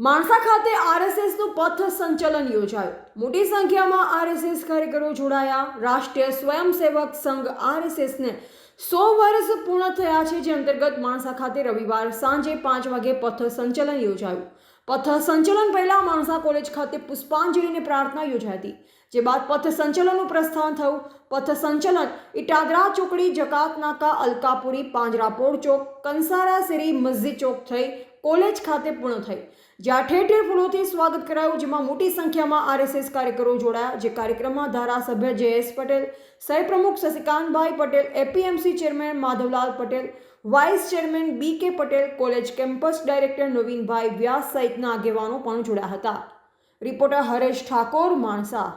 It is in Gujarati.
માણસા ખાતે આરએસએસનું પથ સંચલન યોજાયું. મોટી સંખ્યામાં આરએસએસ કાર્યકરો જોડાયા. રાષ્ટ્રીય સ્વયંસેવક સંઘ આરએસએસને 100 વર્ષ પૂર્ણ થયા છે, જે અંતર્ગત માણસા ખાતે રવિવાર સાંજે 5 વાગે પથ સંચલન યોજાયું. પથ સંચલન પહેલા માણસા કોલેજ ખાતે પુષ્પાંજલિ અને પ્રાર્થના યોજાઈ હતી, જે બાદ પથ સંચલનનું પ્રસ્થાન થયું. પથ સંચલન ઇટાદરા ચોકડી, જકાત નાકા, અલકાપુરી, પાંજરાપોળ ચોક, કંસારા શેરી, મસ્જિદ ચોક થઈ કોલેજ ખાતે પૂર્ણ થઈ, જ્યાં ઠેર ઠેર ફૂલોથી સ્વાગત કરાયું, જેમાં મોટી સંખ્યામાં આરએસએસ કાર્યકરો જોડાયા. જે કાર્યક્રમમાં ધારાસભ્ય જે.એસ. પટેલ, સહ પ્રમુખ Shashikantbhai Patel, APMC chairman Madhavlal Patel, vice chairman B K. Patel, college campus director Navinbhai Vyas સહિતના આગેવાનો પણ જોડાયા હતા. રિપોર્ટર હરેશ ઠાકોર, માણસા.